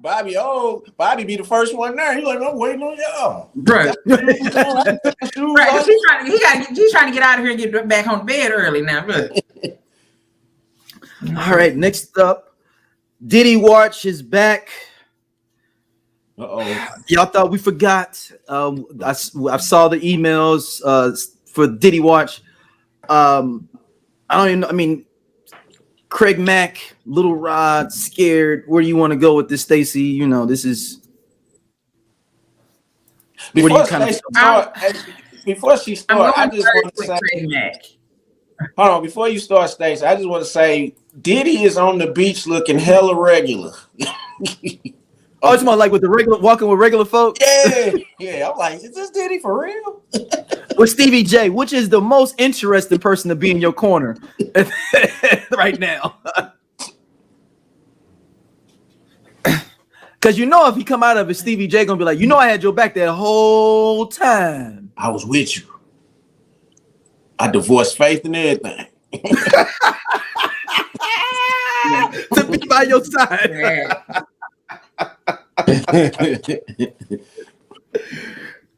Bobby be the first one there. He like, I'm waiting on y'all. Right. Right. He's trying to get out of here and get back on bed early now. Look. All right, next up, Diddy Watch is back. Y'all thought we forgot. I saw the emails for Diddy Watch. Craig Mack, Lil Rod, scared. Where do you want to go with this, Stacey? You know, this is before she starts, I just want to say, Craig Mack. Hold on, before you start, Stacey, I just want to say Diddy is on the beach looking hella regular. Oh, it's more like with the regular walking with regular folks. Yeah. I'm like, is this Diddy for real? With Stevie J, which is the most interesting person to be in your corner right now. Because you know if he come out of it, Stevie J gonna be like, you know I had your back that whole time. I was with you. I divorced Faith and everything. To be by your side.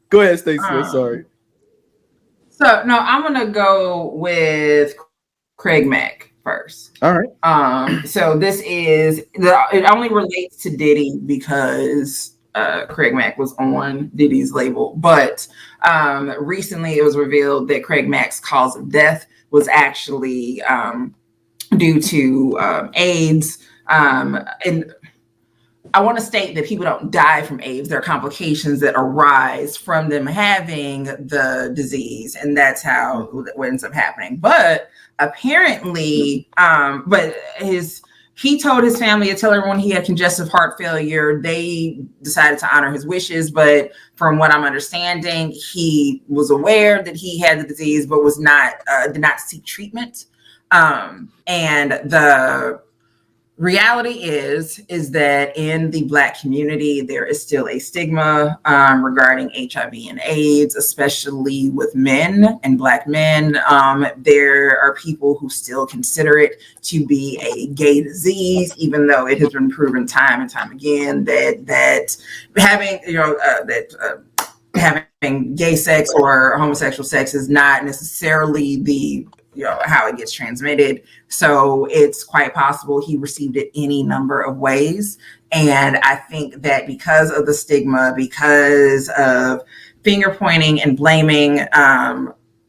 Go ahead, Stacey. Sorry. So no, I'm gonna go with Craig Mack first. All right. So this is it only relates to Diddy because Craig Mack was on Diddy's label, but recently it was revealed that Craig Mack's cause of death was actually due to AIDS. And I want to state that people don't die from AIDS. There are complications that arise from them having the disease, and that's how what ends up happening. But apparently, he told his family to tell everyone he had congestive heart failure. They decided to honor his wishes, but from what I'm understanding, he was aware that he had the disease, but was not did not seek treatment. And the reality is that in the Black community, there is still a stigma regarding HIV and AIDS, especially with men and Black men. There are people who still consider it to be a gay disease, even though it has been proven time and time again that having, having gay sex or homosexual sex is not necessarily the how it gets transmitted. So it's quite possible he received it any number of ways. And I think that because of the stigma, because of finger pointing and blaming,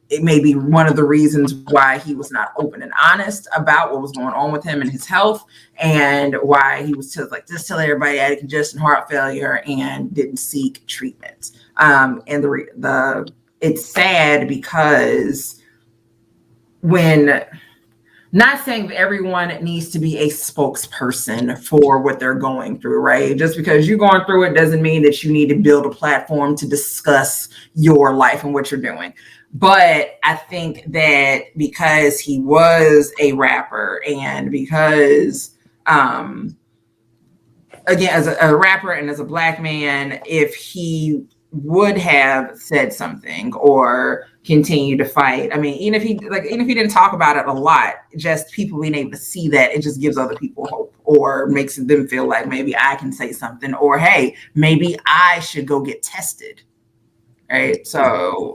it may be one of the reasons why he was not open and honest about what was going on with him and his health, and why he was just tell everybody I had congestive heart failure and didn't seek treatment. And it's sad because not saying that everyone needs to be a spokesperson for what they're going through, right? Just because you're going through it doesn't mean that you need to build a platform to discuss your life and what you're doing. But I think that because he was a rapper and because, again, as a rapper and as a Black man, if he would have said something or continue to fight. I mean, even if he didn't talk about it a lot, just people being able to see that, it just gives other people hope or makes them feel like maybe I can say something, or hey, maybe I should go get tested. Right. So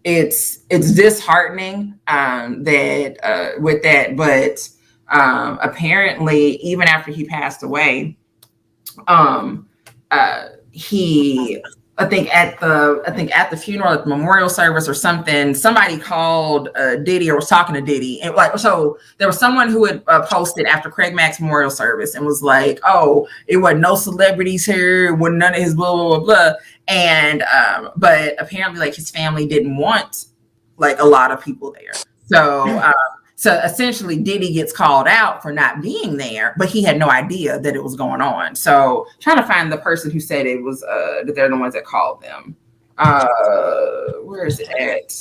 it's disheartening that with that, but apparently even after he passed away, I think at the funeral, at the memorial service or something, somebody called Diddy or was talking to Diddy. And so there was someone who had posted after Craig Mack's memorial service and was like, oh, it wasn't no celebrities here. It wasn't none of his blah, blah, blah, blah. And, but apparently his family didn't want a lot of people there. So essentially Diddy gets called out for not being there, but he had no idea that it was going on. So trying to find the person who said it was, that they're the ones that called them. Where is it at?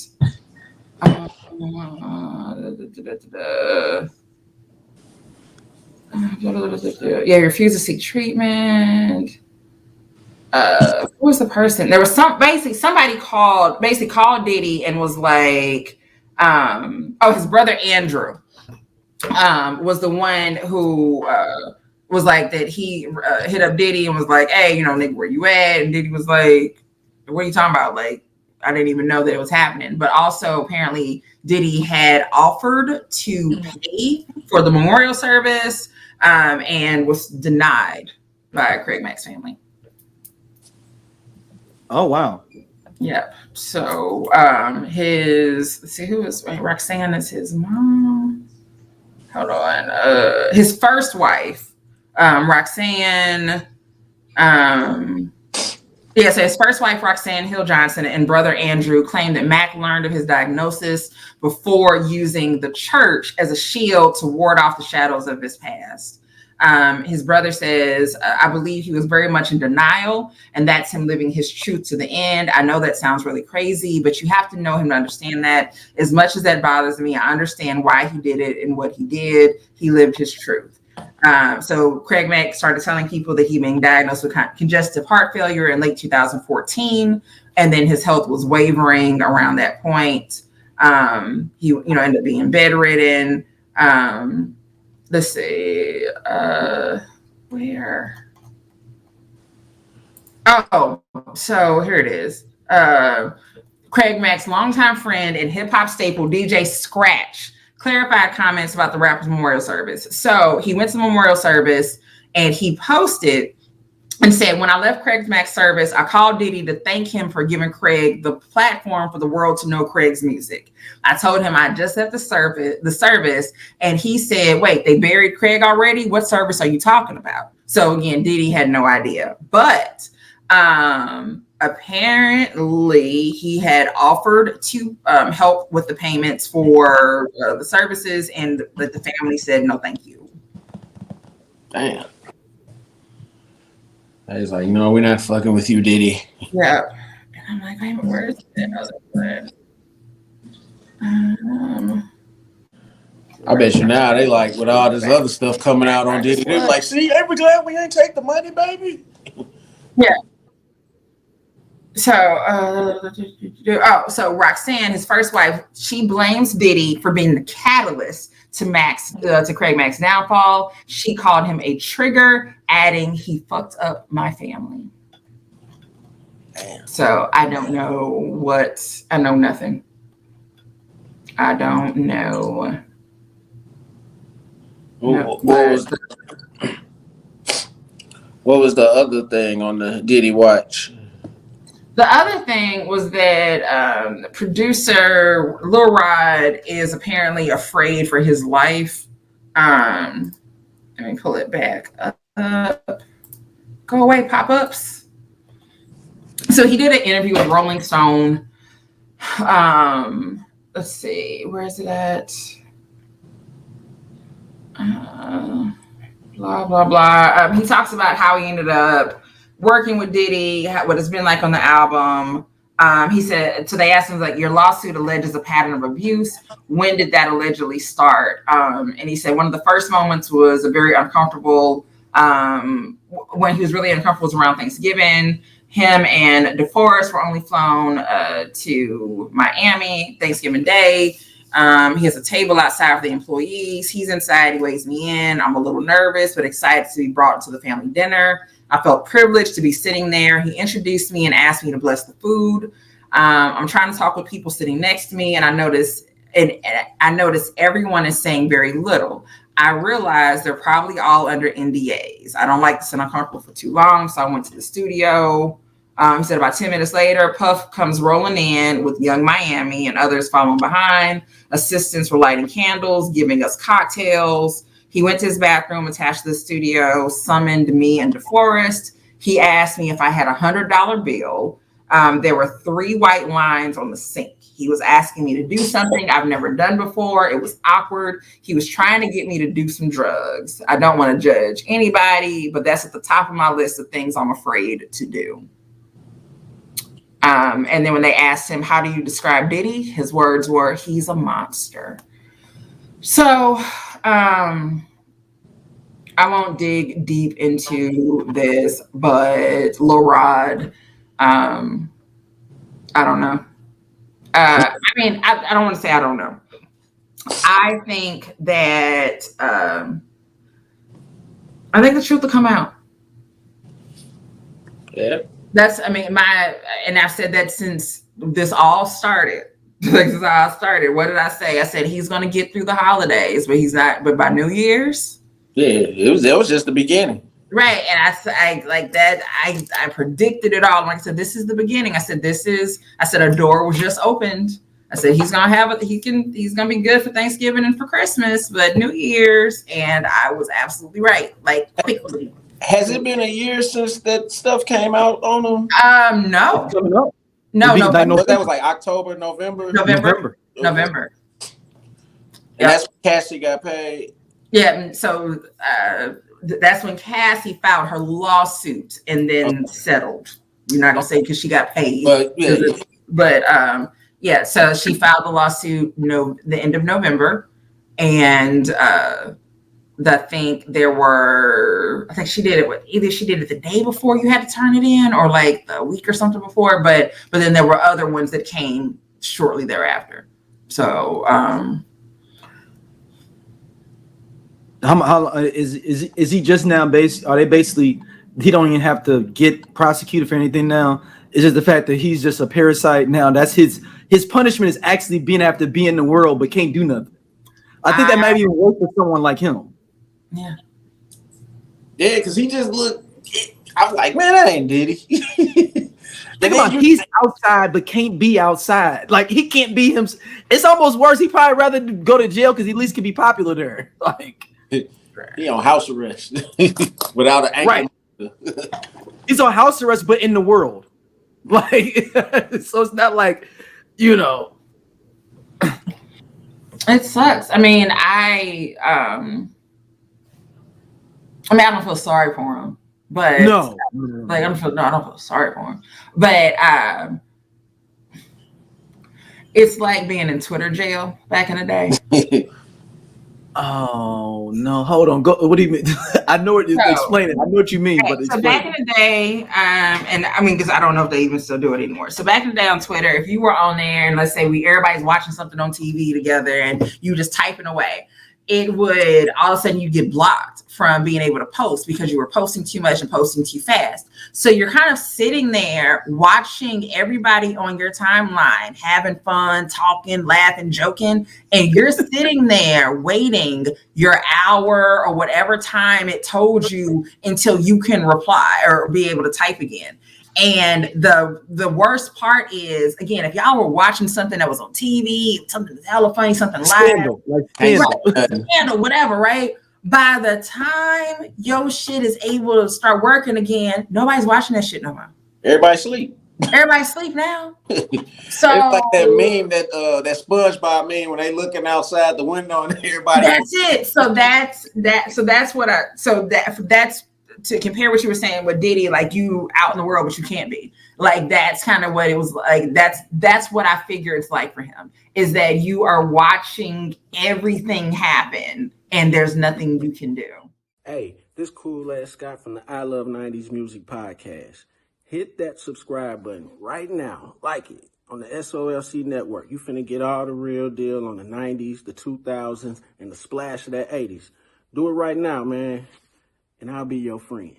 Yeah, he refused to seek treatment. Who was the person? There was somebody called Diddy and was like, his brother Andrew was the one who was like that he hit up Diddy and was like, hey, you know, nigga, where you at? And Diddy was like, what are you talking about? Like, I didn't even know that it was happening. But also apparently Diddy had offered to pay for the memorial service and was denied by Craig Mack's family. Oh wow. Yep. So let's see, who is Roxanne is his mom. Hold on. His first wife, Roxanne. So his first wife, Roxanne Hill Johnson, and brother Andrew claimed that Mack learned of his diagnosis before using the church as a shield to ward off the shadows of his past. His brother says, I believe he was very much in denial, and that's him living his truth to the end. I know that sounds really crazy, but you have to know him to understand that. As much as that bothers me, I understand why he did it and what he did. He lived his truth. So Craig Mack started telling people that he'd been diagnosed with congestive heart failure in late 2014, and then his health was wavering around that point. He, ended up being bedridden. Let's see, where? Oh, so here it is. Craig Mack's longtime friend and hip hop staple DJ Scratch clarified comments about the rapper's memorial service. So he went to the memorial service and he posted and said, when I left Craig Mack's service, I called Diddy to thank him for giving Craig the platform for the world to know Craig's music. I told him I just left the service, and he said, wait, they buried Craig already? What service are you talking about? So again, Diddy had no idea. But apparently he had offered to help with the payments for the services, and the family said, no, thank you. Damn. I was like, no, we're not fucking with you, Diddy. Yeah. And I'm like, where is it? I was like, I bet you now they like with all this other stuff coming out on Diddy. They're like, see, ain't we glad we ain't take the money, baby? Yeah. So Roxanne, his first wife, she blames Diddy for being the catalyst to Craig Mack's downfall. She called him a trigger, adding, he fucked up my family. Damn. So I don't know I know nothing. I don't know. What was the other thing on the Diddy watch? The other thing was that producer Lil Rod is apparently afraid for his life. Let me pull it back up. Go away, pop-ups. So he did an interview with Rolling Stone. Let's see, where is it at? Blah, blah, blah. He talks about how he ended up working with Diddy, what it's been like on the album. He said, so they asked him, like, your lawsuit alleges a pattern of abuse. When did that allegedly start? And he said one of the first moments was a very uncomfortable, when he was really uncomfortable was around Thanksgiving. Him and DeForest were only flown to Miami Thanksgiving Day. He has a table outside for the employees. He's inside. He waves me in. I'm a little nervous, but excited to be brought to the family dinner. I felt privileged to be sitting there. He introduced me and asked me to bless the food. I'm trying to talk with people sitting next to me, and I notice everyone is saying very little. I realized they're probably all under NDAs. I don't like to sit uncomfortable for too long, so I went to the studio. He said about 10 minutes later, Puff comes rolling in with Young Miami and others following behind. Assistants were lighting candles, giving us cocktails. He went to his bathroom attached to the studio, summoned me and DeForest. He asked me if I had $100 bill. There were 3 white lines on the sink. He was asking me to do something I've never done before. It was awkward. He was trying to get me to do some drugs. I don't want to judge anybody, but that's at the top of my list of things I'm afraid to do. And then when they asked him, how do you describe Diddy? His words were, he's a monster. So I won't dig deep into this, but Lil Rod, I don't know. I don't want to say I don't know. I think that I think the truth will come out. Yeah. And I've said that since this all started. Like, since I started, what did I say? I said he's going to get through the holidays, but he's not. But by New Year's, Yeah, it was just the beginning. right? And I like that. I predicted it all. Like I said, this is the beginning. I said a door was just opened. I said he's gonna he's gonna be good for Thanksgiving and for Christmas, but New Year's, and I was absolutely right. Like, quickly. Has it been a year since that stuff came out on them? No, It's coming up. no, It'd be like November. That was like October, November. November. And Yep. that's when Cassie got paid. Yeah, and so that's when Cassie filed her lawsuit and then settled. You're not gonna say because she got paid, But yeah. So she filed the lawsuit the end of November, and I think she did it either she did it the day before you had to turn it in, or like a week or something before. But then there were other ones that came shortly thereafter. So how is he just now are they basically he don't even have to get prosecuted for anything now? It's just the fact that he's just a parasite now. That's his punishment is actually being able to be in the world but can't do nothing. I think that might even work for someone like him. Yeah, because he just looked. I was like, man, that ain't Diddy. Think about he's outside but can't be outside. Like, he can't be him. It's almost worse. He probably rather go to jail because he at least can be popular there. Like, he on house arrest without an ankle. Right. He's on house arrest, but in the world. Like, so it's not like, it sucks. I mean, I don't feel sorry for him, but no. Like, I don't feel sorry for him, but it's like being in Twitter jail back in the day. Oh no! Hold on. Go. What do you mean? I know what you're explaining. I know what you mean, Okay, but so back in the day, and I mean, because I don't know if they even still do it anymore. So back in the day on Twitter, if you were on there and let's say everybody's watching something on TV together and you just typing away, it would all of a sudden you get blocked from being able to post because you were posting too much and posting too fast. So you're kind of sitting there watching everybody on your timeline, having fun, talking, laughing, joking, and you're sitting there waiting your hour or whatever time it told you until you can reply or be able to type again. And the worst part is, again, if y'all were watching something that was on TV, something that's hella funny, something Scandal, Scandal, whatever, right? By the time your shit is able to start working again, nobody's watching that shit no more. Everybody sleep. Everybody's sleep now. So it's like that meme that SpongeBob meme when they looking outside the window and everybody. That's it. So that's to compare what you were saying with Diddy, like you out in the world, but you can't be. Like, that's kind of what it was like. That's what I figure it's like for him, is that you are watching everything happen and there's nothing you can do. Hey, this cool ass Scott from the I Love 90s Music Podcast. Hit that subscribe button right now. Like it on the SOLC Network. You finna get all the real deal on the 90s, the 2000s, and the splash of that 80s. Do it right now, man. And I'll be your friend.